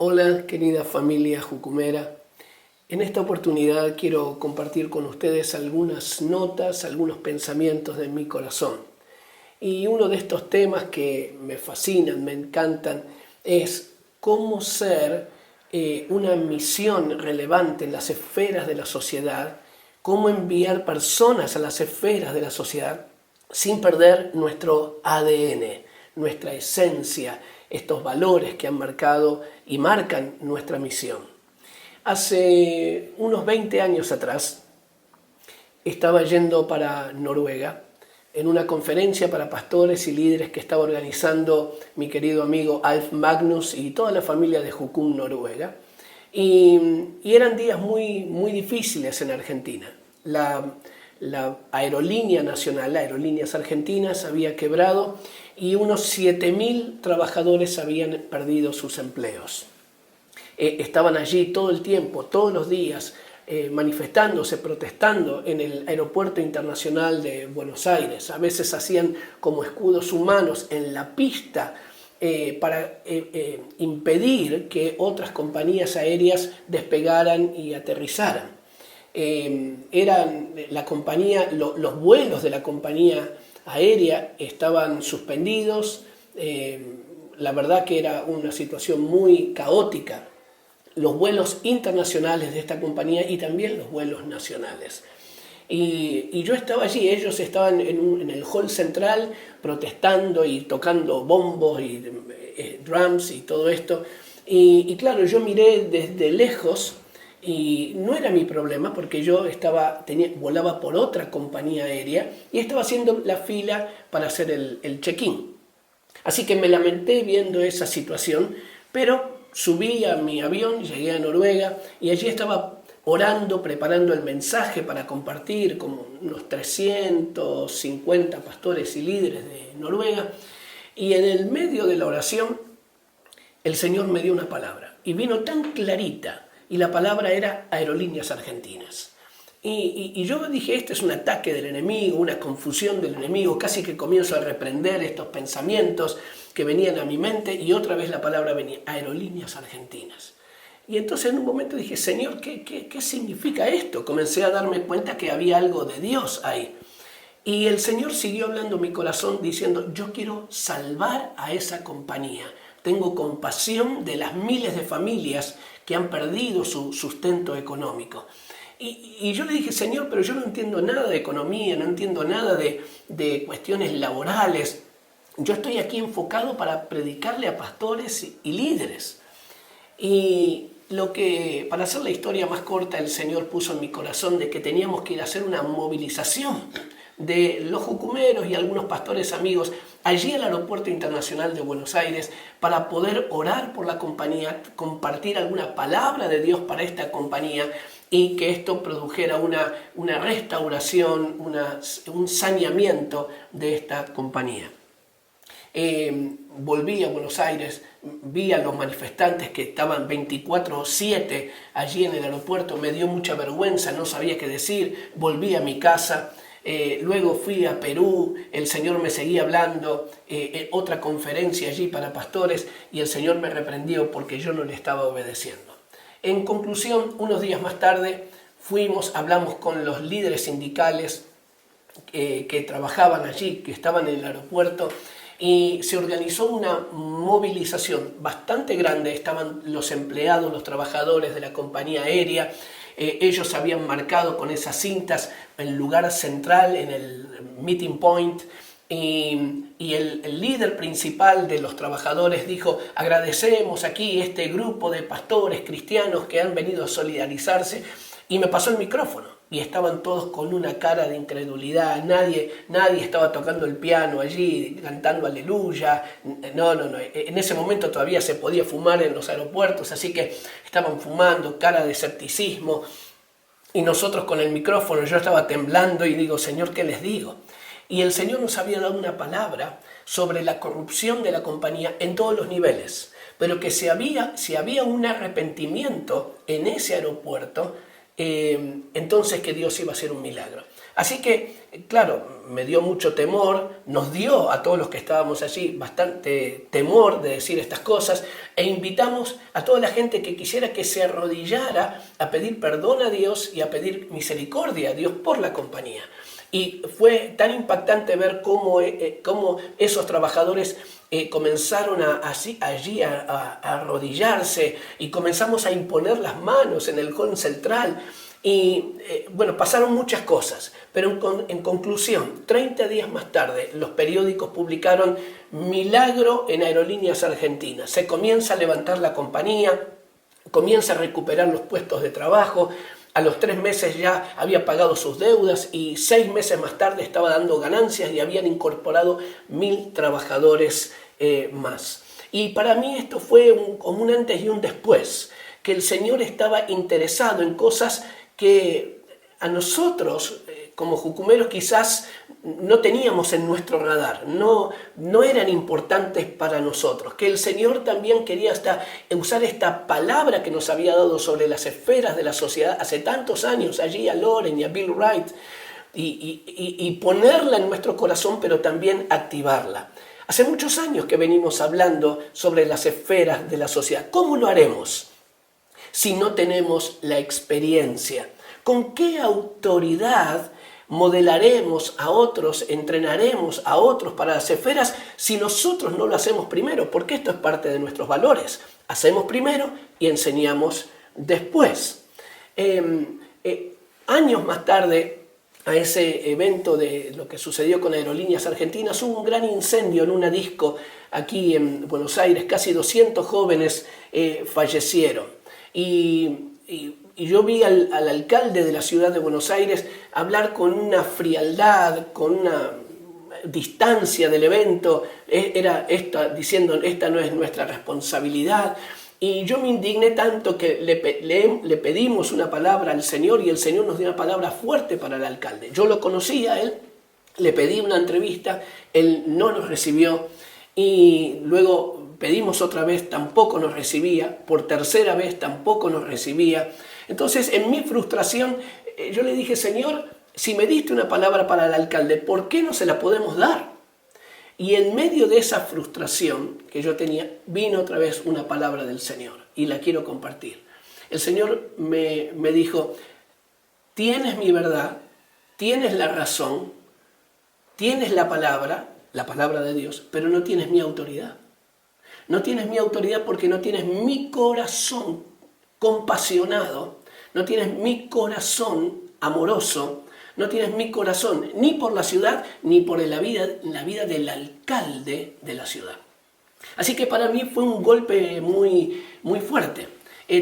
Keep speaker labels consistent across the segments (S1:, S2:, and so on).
S1: Hola querida familia jucumera, en esta oportunidad quiero compartir con ustedes algunas notas, algunos pensamientos de mi corazón. Y uno de estos temas que me fascinan, me encantan, es cómo ser una misión relevante en las esferas de la sociedad, cómo enviar personas a las esferas de la sociedad sin perder nuestro ADN, nuestra esencia, estos valores que han marcado y marcan nuestra misión. Hace unos 20 años atrás estaba yendo para Noruega en una conferencia para pastores y líderes que estaba organizando mi querido amigo Alf Magnus y toda la familia de Jucum, Noruega. Y eran días muy difíciles en Argentina. La aerolínea nacional, Aerolíneas Argentinas, había quebrado y unos 7.000 trabajadores habían perdido sus empleos. Estaban allí todo el tiempo, todos los días, manifestándose, protestando en el aeropuerto internacional de Buenos Aires. A veces hacían como escudos humanos en la pista para impedir que otras compañías aéreas despegaran y aterrizaran. Los vuelos de la compañía aérea estaban suspendidos. La verdad que era una situación muy caótica. Los vuelos internacionales de esta compañía y también los vuelos nacionales. Y yo estaba allí, ellos estaban en el hall central protestando y tocando bombos y drums y todo esto. Y claro, yo miré desde lejos y no era mi problema porque yo volaba por otra compañía aérea y estaba haciendo la fila para hacer el check-in. Así que me lamenté viendo esa situación, pero subí a mi avión, llegué a Noruega y allí estaba orando, preparando el mensaje para compartir con unos 350 pastores y líderes de Noruega. Y en el medio de la oración, el Señor me dio una palabra y vino tan clarita, y la palabra era Aerolíneas Argentinas. Y yo dije, este es un ataque del enemigo, una confusión del enemigo, casi que comienzo a reprender estos pensamientos que venían a mi mente y otra vez la palabra venía, Aerolíneas Argentinas. Y entonces en un momento dije, Señor, ¿qué significa esto? Comencé a darme cuenta que había algo de Dios ahí. Y el Señor siguió hablando en mi corazón diciendo, yo quiero salvar a esa compañía. Tengo compasión de las miles de familias que han perdido su sustento económico. Y yo le dije, Señor, pero yo no entiendo nada de economía, no entiendo nada de cuestiones laborales. Yo estoy aquí enfocado para predicarle a pastores y líderes. Y para hacer la historia más corta, el Señor puso en mi corazón de que teníamos que ir a hacer una movilización de los jucumeros y algunos pastores amigos allí al Aeropuerto Internacional de Buenos Aires para poder orar por la compañía, compartir alguna palabra de Dios para esta compañía y que esto produjera una restauración, un saneamiento de esta compañía. Volví a Buenos Aires, vi a los manifestantes que estaban 24/7 allí en el aeropuerto, me dio mucha vergüenza, no sabía qué decir, volví a mi casa. Luego fui a Perú, el Señor me seguía hablando, otra conferencia allí para pastores y el Señor me reprendió porque yo no le estaba obedeciendo. En conclusión, unos días más tarde hablamos con los líderes sindicales que trabajaban allí, que estaban en el aeropuerto, y se organizó una movilización bastante grande. Estaban los empleados, los trabajadores de la compañía aérea. Ellos habían marcado con esas cintas el lugar central en el meeting point y el líder principal de los trabajadores dijo, agradecemos aquí este grupo de pastores cristianos que han venido a solidarizarse, y me pasó el micrófono y estaban todos con una cara de incredulidad. Nadie estaba tocando el piano allí, cantando aleluya. No. En ese momento todavía se podía fumar en los aeropuertos, así que estaban fumando, cara de escepticismo. Y nosotros con el micrófono, yo estaba temblando y digo, Señor, ¿qué les digo? Y el Señor nos había dado una palabra sobre la corrupción de la compañía en todos los niveles. Pero que si había un arrepentimiento en ese aeropuerto, entonces que Dios iba a hacer un milagro. Así que, claro, me dio mucho temor, nos dio a todos los que estábamos allí bastante temor de decir estas cosas, e invitamos a toda la gente que quisiera que se arrodillara a pedir perdón a Dios y a pedir misericordia a Dios por la compañía. Y fue tan impactante ver cómo esos trabajadores comenzaron allí a arrodillarse, y comenzamos a imponer las manos en el hall central. Y bueno, pasaron muchas cosas, pero en conclusión, 30 días más tarde, los periódicos publicaron: milagro en Aerolíneas Argentinas. Se comienza a levantar la compañía, comienza a recuperar los puestos de trabajo. A los 3 meses ya había pagado sus deudas, y 6 meses más tarde estaba dando ganancias, y habían incorporado 1.000 trabajadores más. Y para mí esto fue como un antes y un después, que el Señor estaba interesado en cosas que a nosotros como jucumeros quizás no teníamos en nuestro radar, no eran importantes para nosotros, que el Señor también quería usar esta palabra que nos había dado sobre las esferas de la sociedad hace tantos años, allí a Loren y a Bill Wright, y ponerla en nuestro corazón, pero también activarla. Hace muchos años que venimos hablando sobre las esferas de la sociedad. ¿Cómo lo haremos si no tenemos la experiencia? ¿Con qué autoridad modelaremos a otros, entrenaremos a otros para las esferas si nosotros no lo hacemos primero? Porque esto es parte de nuestros valores. Hacemos primero y enseñamos después. Años más tarde, a ese evento de lo que sucedió con Aerolíneas Argentinas, hubo un gran incendio en una disco aquí en Buenos Aires. Casi 200 jóvenes fallecieron. Y yo vi al alcalde de la ciudad de Buenos Aires hablar con una frialdad, con una distancia del evento, diciendo: esta no es nuestra responsabilidad. Y yo me indigné tanto que le pedimos una palabra al Señor, y el Señor nos dio una palabra fuerte para el alcalde. Yo lo conocía a él, le pedí una entrevista, él no nos recibió, y luego pedimos otra vez, tampoco nos recibía, por tercera vez tampoco nos recibía. Entonces, en mi frustración, yo le dije: Señor, si me diste una palabra para el alcalde, ¿por qué no se la podemos dar? Y en medio de esa frustración que yo tenía, vino otra vez una palabra del Señor, y la quiero compartir. El Señor me dijo: tienes mi verdad, tienes la razón, tienes la palabra de Dios, pero no tienes mi autoridad. No tienes mi autoridad porque no tienes mi corazón compasionado, no tienes mi corazón amoroso, no tienes mi corazón ni por la ciudad ni por la vida del alcalde de la ciudad. Así que para mí fue un golpe muy, muy fuerte.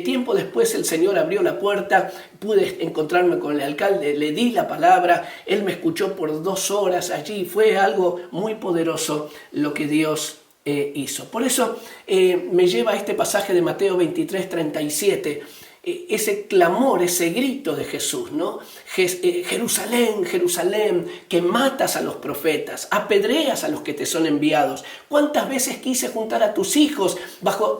S1: Tiempo después el Señor abrió la puerta, pude encontrarme con el alcalde, le di la palabra, él me escuchó por 2 horas allí. Fue algo muy poderoso lo que Dios hizo. Por eso me lleva a este pasaje de Mateo 23:37, ese clamor, ese grito de Jesús, ¿no? Jerusalén, Jerusalén, que matas a los profetas, apedreas a los que te son enviados. ¿Cuántas veces quise juntar a tus hijos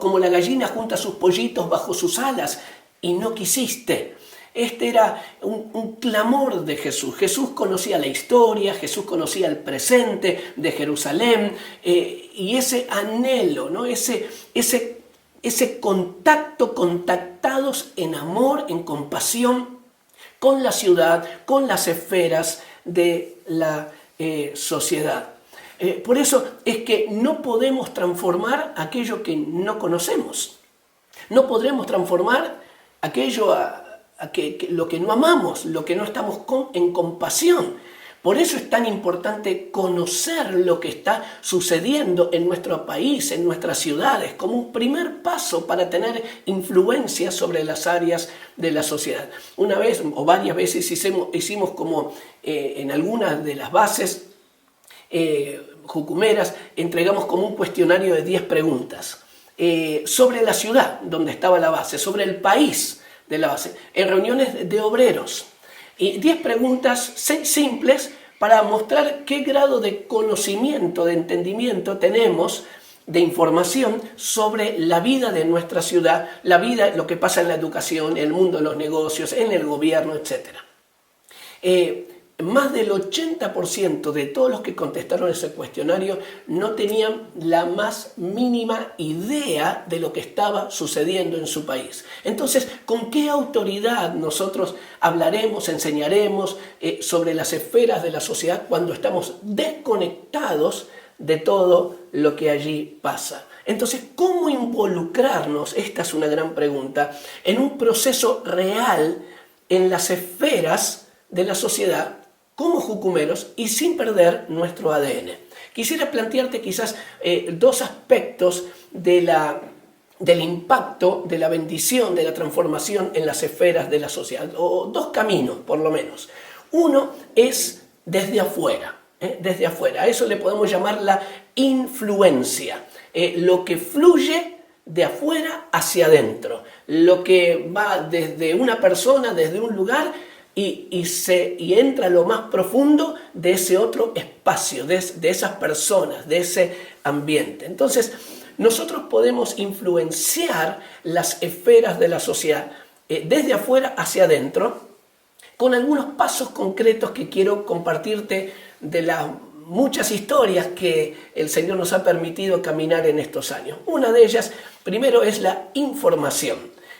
S1: como la gallina junta sus pollitos bajo sus alas, y no quisiste? Este era un clamor de Jesús. Jesús conocía la historia, Jesús conocía el presente de Jerusalén, y ese anhelo, ¿no? Ese contacto, contactados en amor, en compasión, con la ciudad, con las esferas de la sociedad. Por eso es que no podemos transformar aquello que no conocemos. No podremos transformar aquello lo que no amamos, lo que no estamos en compasión. Por eso es tan importante conocer lo que está sucediendo en nuestro país, en nuestras ciudades, como un primer paso para tener influencia sobre las áreas de la sociedad. Una vez o varias veces hicimos como en algunas de las bases jucumeras, entregamos como un cuestionario de 10 preguntas sobre la ciudad donde estaba la base, sobre el país de la base, en reuniones de obreros. Y 10 preguntas simples para mostrar qué grado de conocimiento, de entendimiento tenemos, de información sobre la vida de nuestra ciudad, la vida, lo que pasa en la educación, en el mundo de los negocios, en el gobierno, etc. más del 80% de todos los que contestaron ese cuestionario no tenían la más mínima idea de lo que estaba sucediendo en su país. Entonces, ¿con qué autoridad nosotros hablaremos, enseñaremos sobre las esferas de la sociedad cuando estamos desconectados de todo lo que allí pasa? Entonces, ¿cómo involucrarnos? Esta es una gran pregunta, en un proceso real en las esferas de la sociedad como jucumeros y sin perder nuestro ADN. Quisiera plantearte quizás dos aspectos del impacto, de la bendición, de la transformación en las esferas de la sociedad, o dos caminos por lo menos. Uno es desde afuera, desde afuera. A eso le podemos llamar la influencia, lo que fluye de afuera hacia adentro, lo que va desde una persona, desde un lugar, y entra a lo más profundo de ese otro espacio, de esas personas, de ese ambiente. Entonces, nosotros podemos influenciar las esferas de la sociedad desde afuera hacia adentro, con algunos pasos concretos que quiero compartirte de las muchas historias que el Señor nos ha permitido caminar en estos años. Una de ellas, primero, es la información.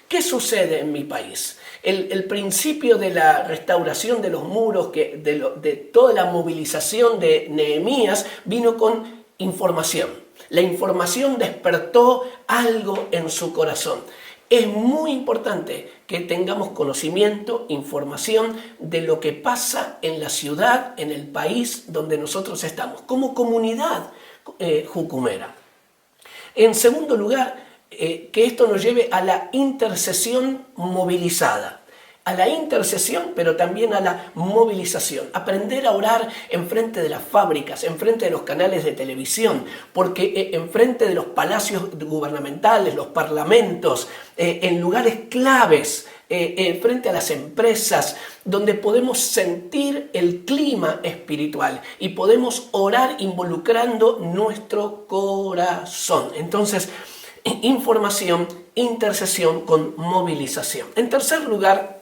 S1: ¿Qué sucede en mi país? El principio de la restauración de los muros, de toda la movilización de Nehemías, vino con información. La información despertó algo en su corazón. Es muy importante que tengamos conocimiento, información de lo que pasa en la ciudad, en el país donde nosotros estamos, como comunidad jucumera. En segundo lugar, que esto nos lleve a la intercesión movilizada. A la intercesión, pero también a la movilización. Aprender a orar enfrente de las fábricas, enfrente de los canales de televisión, porque enfrente de los palacios gubernamentales, los parlamentos, en lugares claves, frente a las empresas, donde podemos sentir el clima espiritual y podemos orar involucrando nuestro corazón. Entonces, información, intercesión con movilización. En tercer lugar,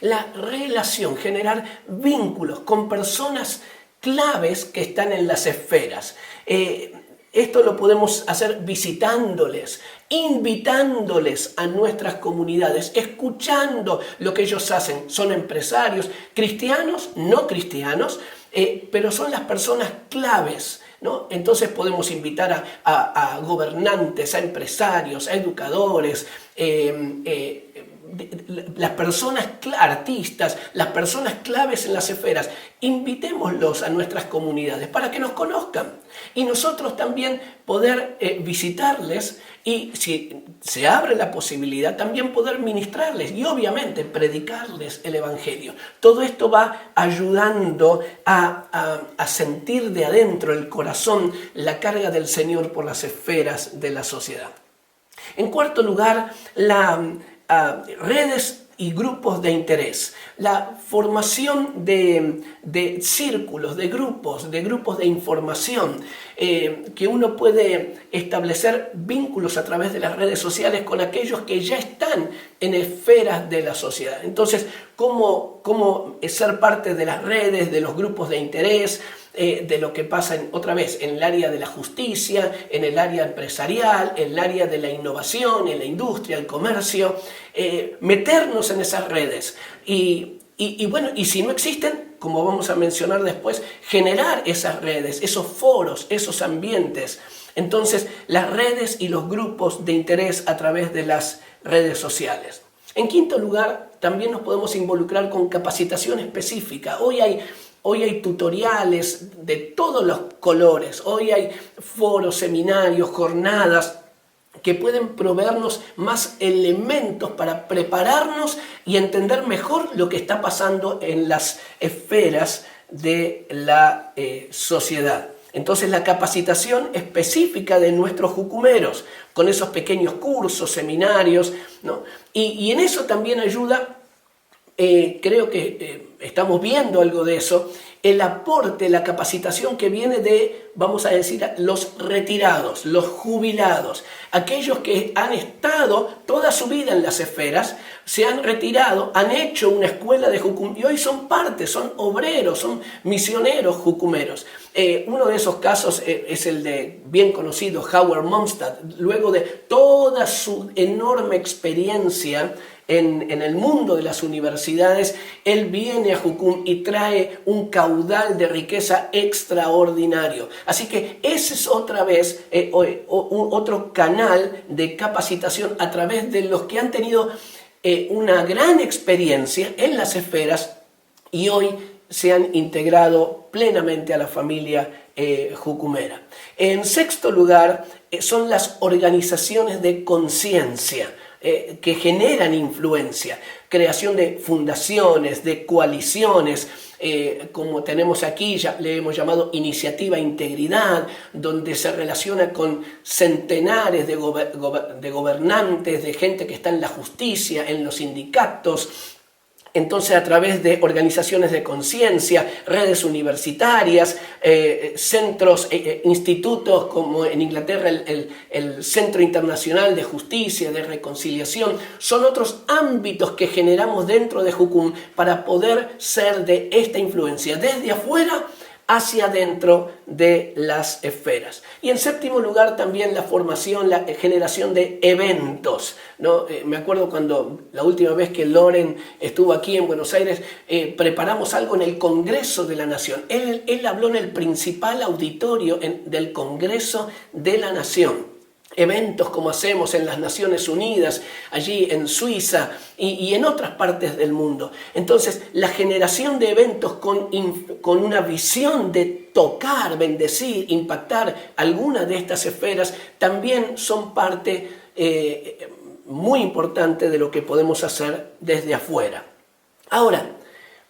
S1: la relación, generar vínculos con personas claves que están en las esferas. Esto lo podemos hacer visitándoles, invitándoles a nuestras comunidades, escuchando lo que ellos hacen. Son empresarios, cristianos, no cristianos, pero son las personas claves, ¿no? Entonces podemos invitar a gobernantes, a empresarios, a educadores, las personas, artistas, las personas claves en las esferas. Invitémoslos a nuestras comunidades para que nos conozcan y nosotros también poder visitarles, y si se abre la posibilidad también poder ministrarles y obviamente predicarles el Evangelio. Todo esto va ayudando a sentir de adentro el corazón la carga del Señor por las esferas de la sociedad. En cuarto lugar, redes y grupos de interés, la formación de círculos, de grupos de información, que uno puede establecer vínculos a través de las redes sociales con aquellos que ya están en esferas de la sociedad. Entonces, ¿cómo ser parte de las redes, de los grupos de interés, de lo que pasa otra vez en el área de la justicia, en el área empresarial, en el área de la innovación, en la industria, el comercio, meternos en esas redes y bueno, y si no existen, como vamos a mencionar después, generar esas redes, esos foros, esos ambientes. Entonces, las redes y los grupos de interés a través de las redes sociales. En quinto lugar, también nos podemos involucrar con capacitación específica. Hoy hay tutoriales de todos los colores, hoy hay foros, seminarios, jornadas que pueden proveernos más elementos para prepararnos y entender mejor lo que está pasando en las esferas de la sociedad. Entonces, la capacitación específica de nuestros jucumeros, con esos pequeños cursos, seminarios, ¿no? Y en eso también ayuda, creo que estamos viendo algo de eso, el aporte, la capacitación que viene de, vamos a decir, los retirados, los jubilados, aquellos que han estado toda su vida en las esferas, se han retirado, han hecho una escuela de jucum y hoy son parte, son obreros, son misioneros jucumeros. Uno de esos casos es el de bien conocido Howard Mumstad. Luego de toda su enorme experiencia en el mundo de las universidades, él viene a Jucum y trae un caudal de riqueza extraordinario. Así que ese es otra vez otro canal de capacitación a través de los que han tenido una gran experiencia en las esferas y hoy se han integrado plenamente a la familia jucumera. En sexto lugar, son las organizaciones de conciencia que generan influencia, creación de fundaciones, de coaliciones, como tenemos aquí, ya le hemos llamado Iniciativa Integridad, donde se relaciona con centenares de gobernantes, de gente que está en la justicia, en los sindicatos. Entonces, a través de organizaciones de conciencia, redes universitarias, centros, institutos como en Inglaterra el Centro Internacional de Justicia, de Reconciliación, son otros ámbitos que generamos dentro de Jucum para poder ser de esta influencia desde afuera hacia dentro de las esferas. Y en séptimo lugar también la formación, la generación de eventos, ¿no? Me acuerdo cuando la última vez que Loren estuvo aquí en Buenos Aires, preparamos algo en el Congreso de la Nación. Él habló en el principal auditorio del Congreso de la Nación. Eventos como hacemos en las Naciones Unidas, allí en Suiza y en otras partes del mundo. Entonces, la generación de eventos con una visión de tocar, bendecir, impactar alguna de estas esferas, también son parte muy importante de lo que podemos hacer desde afuera. Ahora,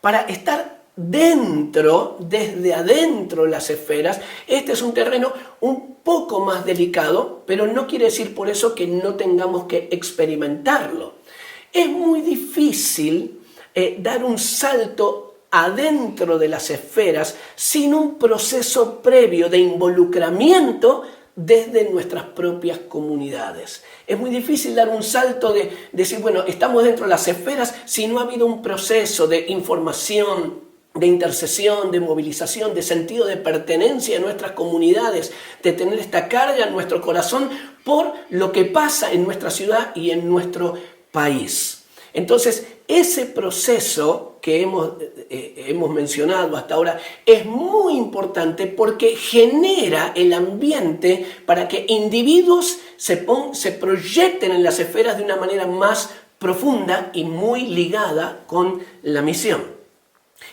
S1: para estar desde adentro las esferas, este es un terreno un poco más delicado, pero no quiere decir por eso que no tengamos que experimentarlo. Es muy difícil dar un salto adentro de las esferas sin un proceso previo de involucramiento desde nuestras propias comunidades. Es muy difícil dar un salto de decir, bueno, estamos dentro de las esferas si no ha habido un proceso de información, de intercesión, de movilización, de sentido de pertenencia en nuestras comunidades, de tener esta carga en nuestro corazón por lo que pasa en nuestra ciudad y en nuestro país. Entonces, ese proceso que hemos mencionado hasta ahora es muy importante porque genera el ambiente para que individuos se proyecten en las esferas de una manera más profunda y muy ligada con la misión.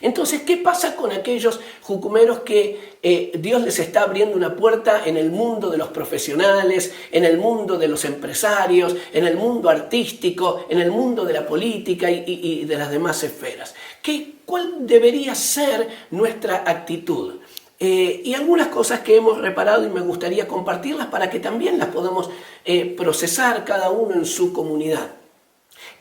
S1: Entonces, ¿qué pasa con aquellos jucumeros que Dios les está abriendo una puerta en el mundo de los profesionales, en el mundo de los empresarios, en el mundo artístico, en el mundo de la política y de las demás esferas? ¿Cuál debería ser nuestra actitud? Y algunas cosas que hemos reparado y me gustaría compartirlas para que también las podamos procesar cada uno en su comunidad.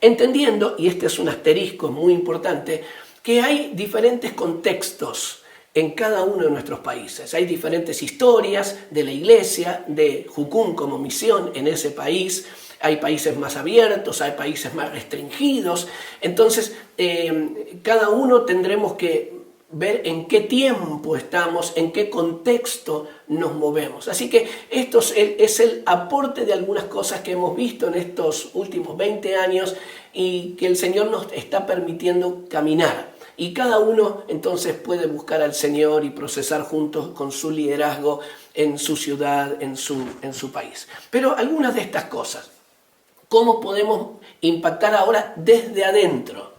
S1: Entendiendo, y este es un asterisco muy importante, que hay diferentes contextos en cada uno de nuestros países. Hay diferentes historias de la iglesia, de Jucum como misión en ese país. Hay países más abiertos, hay países más restringidos. Entonces, cada uno tendremos que ver en qué tiempo estamos, en qué contexto nos movemos. Así que esto es el aporte de algunas cosas que hemos visto en estos últimos 20 años y que el Señor nos está permitiendo caminar. Y cada uno entonces puede buscar al Señor y procesar juntos con su liderazgo en su ciudad, en su país. Pero algunas de estas cosas, ¿cómo podemos impactar ahora desde adentro?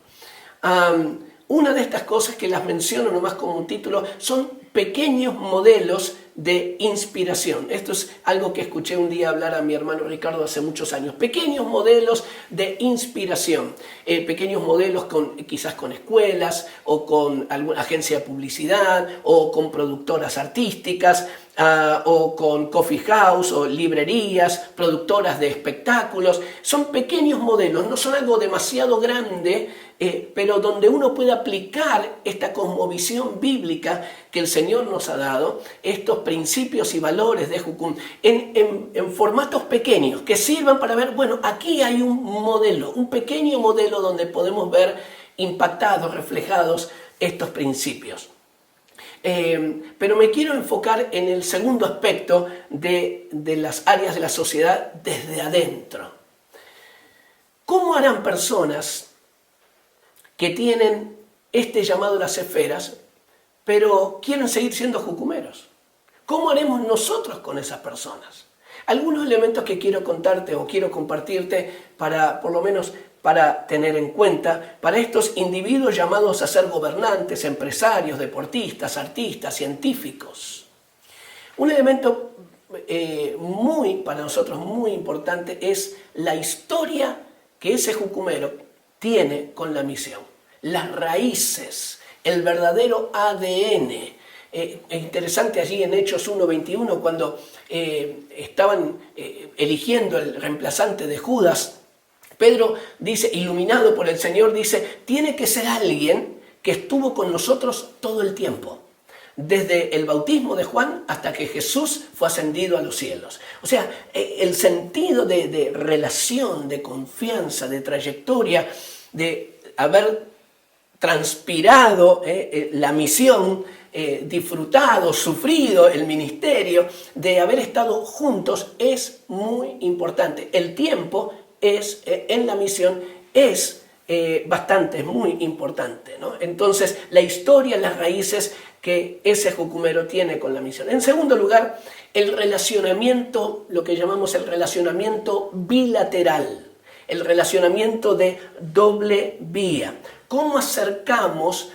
S1: Una de estas cosas que las menciono nomás como un título son pequeños modelos de inspiración. Esto es algo que escuché un día hablar a mi hermano Ricardo hace muchos años. Pequeños modelos de inspiración. Pequeños modelos quizás con escuelas o con alguna agencia de publicidad o con productoras artísticas. o con coffee house o librerías, productoras de espectáculos. Son pequeños modelos, no son algo demasiado grande, pero donde uno puede aplicar esta cosmovisión bíblica que el Señor nos ha dado, estos principios y valores de Jucum, en formatos pequeños que sirvan para ver, bueno, aquí hay un modelo, un pequeño modelo donde podemos ver impactados, reflejados estos principios. Pero me quiero enfocar en el segundo aspecto de las áreas de la sociedad desde adentro. ¿Cómo harán personas que tienen este llamado a las esferas, pero quieren seguir siendo jucumeros? ¿Cómo haremos nosotros con esas personas? Algunos elementos que quiero contarte o quiero compartirte para, por lo menos, para tener en cuenta para estos individuos llamados a ser gobernantes, empresarios, deportistas, artistas, científicos. Un elemento para nosotros muy importante es la historia que ese jucumero tiene con la misión. Las raíces, el verdadero ADN. Es interesante allí en Hechos 1:21 cuando estaban eligiendo el reemplazante de Judas. Pedro dice, iluminado por el Señor, dice, tiene que ser alguien que estuvo con nosotros todo el tiempo, desde el bautismo de Juan hasta que Jesús fue ascendido a los cielos. O sea, el sentido de relación, de confianza, de trayectoria, de haber transpirado la misión, disfrutado, sufrido el ministerio, de haber estado juntos, es muy importante. El tiempo en la misión es muy importante, ¿no? Entonces, la historia, las raíces que ese jucumero tiene con la misión. En segundo lugar, el relacionamiento, lo que llamamos el relacionamiento bilateral, el relacionamiento de doble vía. ¿Cómo acercamos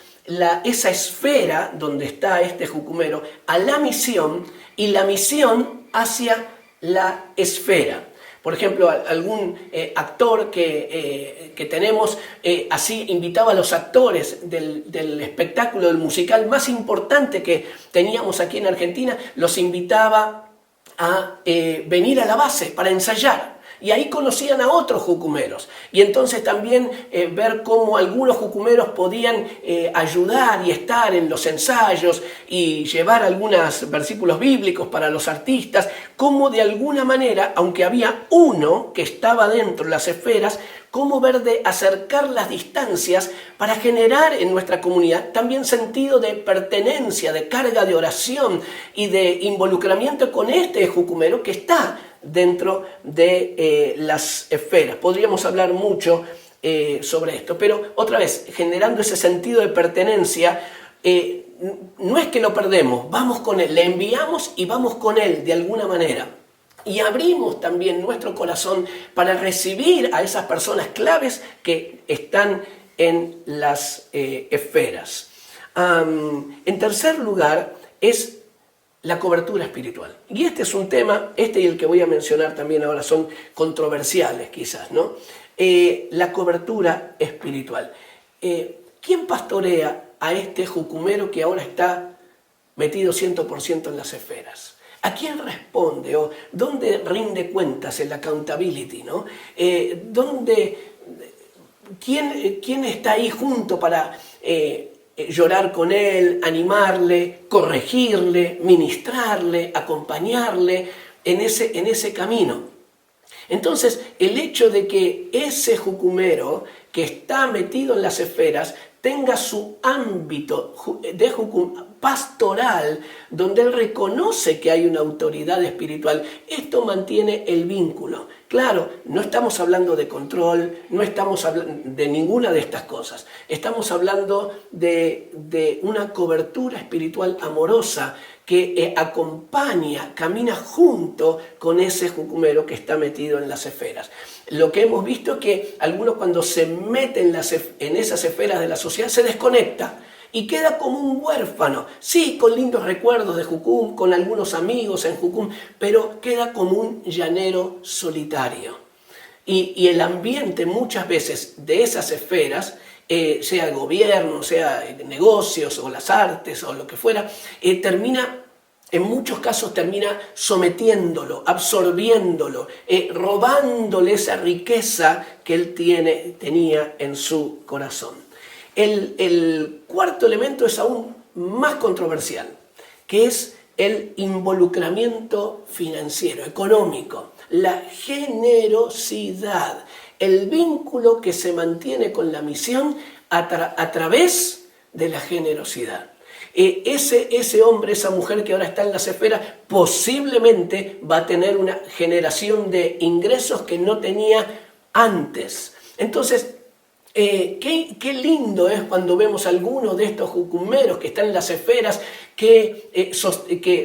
S1: esa esfera donde está este jucumero a la misión y la misión hacia la esfera? Por ejemplo, algún actor que tenemos, así invitaba a los actores del espectáculo, del musical más importante que teníamos aquí en Argentina, los invitaba a venir a la base para ensayar. Y ahí conocían a otros jucumeros. Y entonces también ver cómo algunos jucumeros podían ayudar y estar en los ensayos y llevar algunos versículos bíblicos para los artistas, cómo de alguna manera, aunque había uno que estaba dentro de las esferas, cómo ver de acercar las distancias para generar en nuestra comunidad también sentido de pertenencia, de carga de oración y de involucramiento con este jucumero que está dentro de las esferas. Podríamos hablar mucho sobre esto, pero otra vez, generando ese sentido de pertenencia, no es que lo perdemos, vamos con él, le enviamos y vamos con él de alguna manera. Y abrimos también nuestro corazón para recibir a esas personas claves que están en las esferas. En tercer lugar, es la cobertura espiritual. Y este es un tema, y el que voy a mencionar también ahora son controversiales quizás, ¿no? La cobertura espiritual. ¿Quién pastorea a este jucumero que ahora está metido 100% en las esferas? ¿A quién responde? ¿O dónde rinde cuentas el accountability, ¿no? ¿Quién está ahí junto para llorar con él, animarle, corregirle, ministrarle, acompañarle en ese camino? Entonces, el hecho de que ese jucumero que está metido en las esferas tenga su ámbito de pastoral, donde él reconoce que hay una autoridad espiritual, esto mantiene el vínculo. Claro, no estamos hablando de control, no estamos hablando de ninguna de estas cosas. Estamos hablando de una cobertura espiritual amorosa que acompaña, camina junto con ese jucumero que está metido en las esferas. Lo que hemos visto es que algunos cuando se meten en esas esferas de la sociedad se desconecta y queda como un huérfano, sí, con lindos recuerdos de Jucum, con algunos amigos en Jucum, pero queda como un llanero solitario. Y el ambiente muchas veces de esas esferas, sea el gobierno, sea negocios o las artes o lo que fuera, termina en muchos casos termina sometiéndolo, absorbiéndolo, robándole esa riqueza que él tenía en su corazón. El cuarto elemento es aún más controversial, que es el involucramiento financiero, económico, la generosidad, el vínculo que se mantiene con la misión a través de la generosidad. Ese hombre, esa mujer que ahora está en las esferas, posiblemente va a tener una generación de ingresos que no tenía antes. Entonces, qué lindo es cuando vemos a algunos de estos jucumeros que están en las esferas que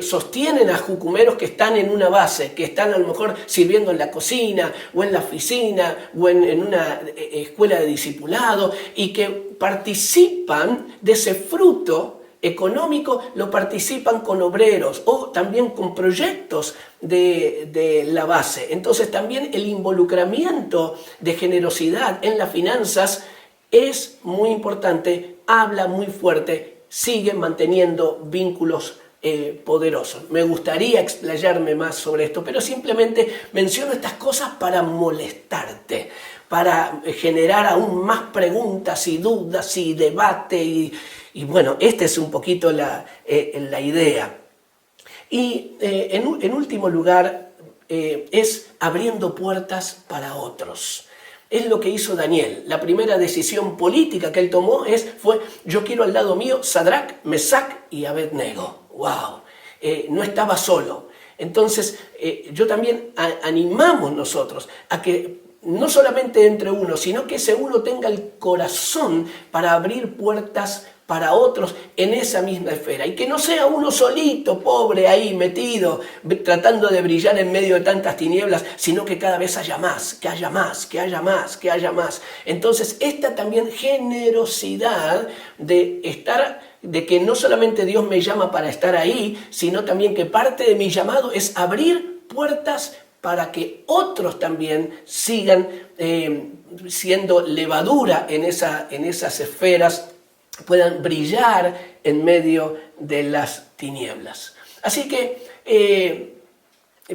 S1: sostienen a jucumeros que están en una base, que están a lo mejor sirviendo en la cocina o en la oficina o en una escuela de discipulado y que participan de ese fruto económico, lo participan con obreros o también con proyectos de la base. Entonces también el involucramiento de generosidad en las finanzas es muy importante, habla muy fuerte, sigue manteniendo vínculos poderosos. Me gustaría explayarme más sobre esto, pero simplemente menciono estas cosas para molestarte, para generar aún más preguntas y dudas y debate y bueno, esta es un poquito la idea. Y en último lugar, es abriendo puertas para otros. Es lo que hizo Daniel. La primera decisión política que él tomó fue: yo quiero al lado mío Sadrac, Mesac y Abednego. ¡Wow! No estaba solo. Entonces, yo también animamos nosotros a que no solamente entre uno, sino que ese uno tenga el corazón para abrir puertas para otros en esa misma esfera. Y que no sea uno solito, pobre, ahí metido, tratando de brillar en medio de tantas tinieblas, sino que cada vez haya más, que haya más, que haya más, que haya más. Entonces, esta también generosidad de que no solamente Dios me llama para estar ahí, sino también que parte de mi llamado es abrir puertas para que otros también sigan siendo levadura en esas esferas, puedan brillar en medio de las tinieblas. Así que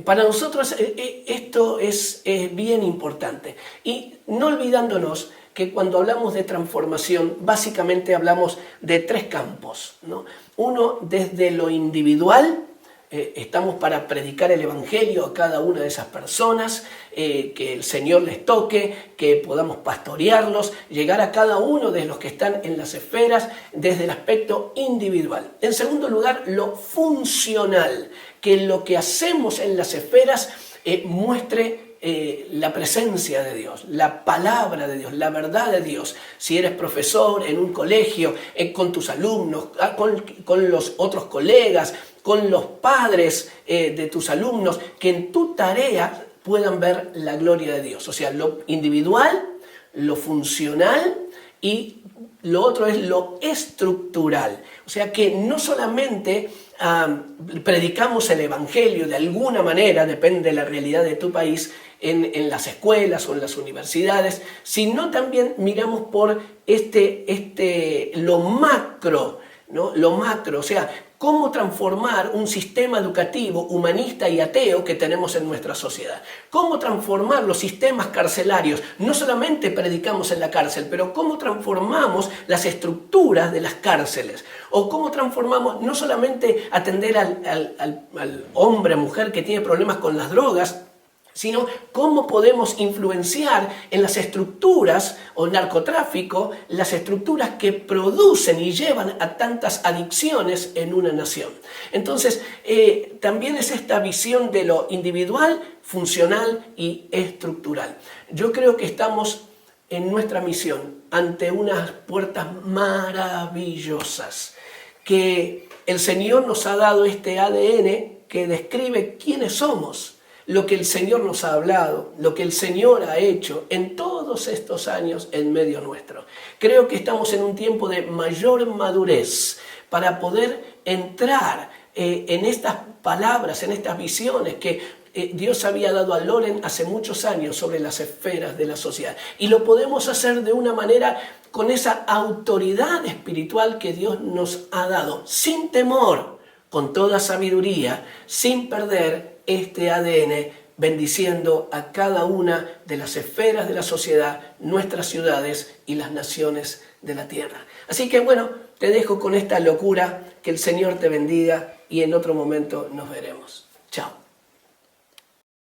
S1: para nosotros esto es bien importante. Y no olvidándonos que cuando hablamos de transformación, básicamente hablamos de tres campos, ¿no? Uno, desde lo individual. Estamos para predicar el Evangelio a cada una de esas personas, que el Señor les toque, que podamos pastorearlos, llegar a cada uno de los que están en las esferas desde el aspecto individual. En segundo lugar, lo funcional, que lo que hacemos en las esferas muestre la presencia de Dios, la palabra de Dios, la verdad de Dios. Si eres profesor en un colegio, con tus alumnos, con los otros colegas, con los padres de tus alumnos, que en tu tarea puedan ver la gloria de Dios. O sea, lo individual, lo funcional y lo otro es lo estructural. O sea, que no solamente predicamos el Evangelio de alguna manera, depende de la realidad de tu país, en las escuelas o en las universidades, sino también miramos por lo macro, ¿no? Lo macro, o sea, cómo transformar un sistema educativo humanista y ateo que tenemos en nuestra sociedad. Cómo transformar los sistemas carcelarios. No solamente predicamos en la cárcel, pero cómo transformamos las estructuras de las cárceles. O cómo transformamos no solamente atender al hombre, mujer que tiene problemas con las drogas, sino cómo podemos influenciar en las estructuras o narcotráfico, las estructuras que producen y llevan a tantas adicciones en una nación. Entonces, también es esta visión de lo individual, funcional y estructural. Yo creo que estamos en nuestra misión ante unas puertas maravillosas, que el Señor nos ha dado este ADN que describe quiénes somos, lo que el Señor nos ha hablado, lo que el Señor ha hecho en todos estos años en medio nuestro. Creo que estamos en un tiempo de mayor madurez para poder entrar en estas palabras, en estas visiones que Dios había dado a Loren hace muchos años sobre las esferas de la sociedad. Y lo podemos hacer de una manera con esa autoridad espiritual que Dios nos ha dado, sin temor, con toda sabiduría, sin perder este ADN, bendiciendo a cada una de las esferas de la sociedad, nuestras ciudades y las naciones de la tierra. Así que bueno, te dejo con esta locura, que el Señor te bendiga y en otro momento nos veremos. Chao.